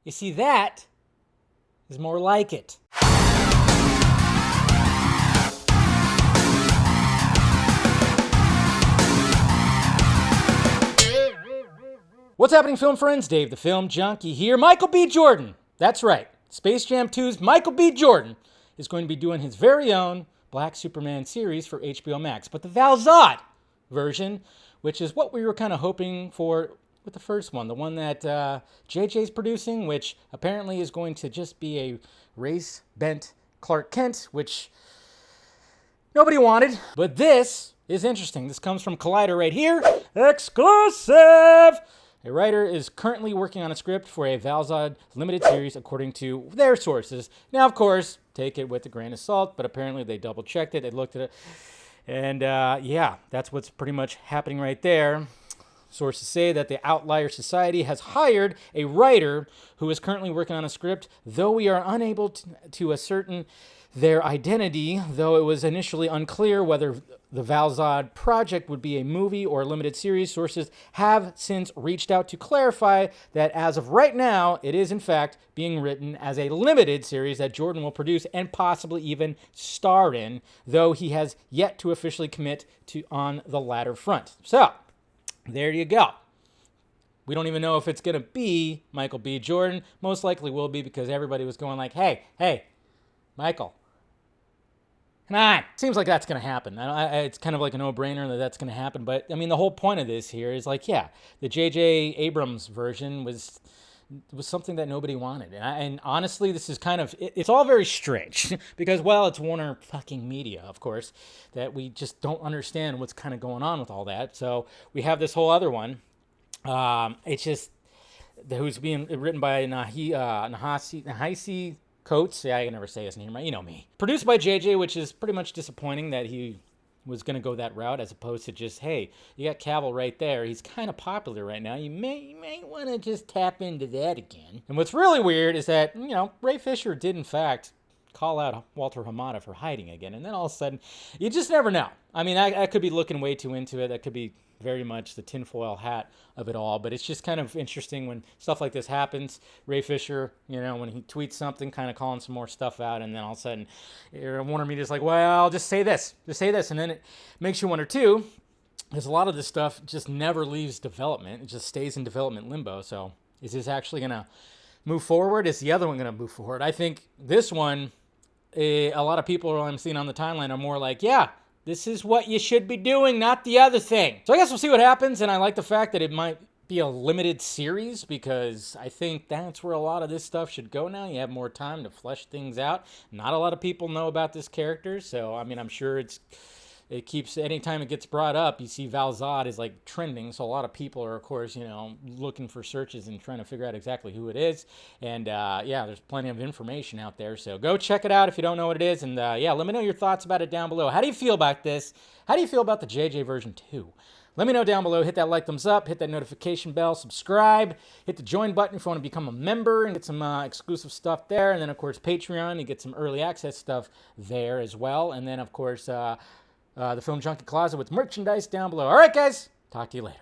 You see, that is more like it. What's happening, film friends? Dave the Film Junkie here. Michael B. Jordan. That's right. Space Jam 2's Michael B. Jordan is going to be doing his very own Black Superman series for HBO Max. But the Val-Zod version, which is what we were kind of hoping for with the first one, the one that JJ's producing, which apparently is going to just be a race-bent Clark Kent, which nobody wanted. But this is interesting. This comes from Collider right here. Exclusive! A writer is currently working on a script for a Val-Zod limited series according to their sources. Now, of course, take it with a grain of salt, but apparently they double-checked it, they looked at it, and yeah, that's what's pretty much happening right there. Sources say that the Outlier Society has hired a writer who is currently working on a script, though we are unable to ascertain their identity, though it was initially unclear whether the Val-Zod project would be a movie or a limited series. Sources have since reached out to clarify that as of right now, it is in fact being written as a limited series that Jordan will produce and possibly even star in, though he has yet to officially commit to on the latter front. So, there you go. We don't even know if it's going to be Michael B. Jordan. Most likely will be, because everybody was going like, hey, Michael, come on. Seems like that's going to happen. It's kind of like a no-brainer that that's going to happen. But, I mean, the whole point of this here is like, yeah, the JJ Abrams version was something that nobody wanted. And honestly, this is kind of, it's all very strange because, well, it's Warner fucking Media, of course, that we just don't understand what's kind of going on with all that. So we have this whole other one. It's just, who's being written by Nahasi Coates. Yeah, I can never say his name right. You know me. Produced by JJ, which is pretty much disappointing that he was going to go that route as opposed to just, hey, you got Cavill right there. He's kind of popular right now. You may want to just tap into that again. And what's really weird is that, Ray Fisher did, in fact, call out Walter Hamada for hiding again. And then all of a sudden, you just never know. I mean, I could be looking way too into it. That could be very much the tinfoil hat of it all. But it's just kind of interesting when stuff like this happens. Ray Fisher, when he tweets something, kind of calling some more stuff out. And then all of a sudden, Warner Media's like, well, just say this. Just say this. And then it makes you wonder, too, because a lot of this stuff just never leaves development. It just stays in development limbo. So is this actually going to move forward? Is the other one going to move forward? I think this one, a lot of people I'm seeing on the timeline are more like, yeah, this is what you should be doing, not the other thing. So I guess we'll see what happens, and I like the fact that it might be a limited series because I think that's where a lot of this stuff should go now. You have more time to flesh things out. Not a lot of people know about this character, so I mean, I'm sure it keeps, anytime it gets brought up, you see Val-Zod is like trending, so a lot of people are, of course, looking for searches and trying to figure out exactly who it is. And yeah, there's plenty of information out there, so go check it out if you don't know what it is. And yeah, let me know your thoughts about it down below. How do you feel about this? How do you feel about the JJ version 2? Let me know down below. Hit that like, thumbs up, hit that notification bell, subscribe, hit the join button if you want to become a member and get some exclusive stuff there. And then, of course, Patreon, you get some early access stuff there as well. And then, of course, the Film Junkie Closet with merchandise down below. All right, guys. Talk to you later.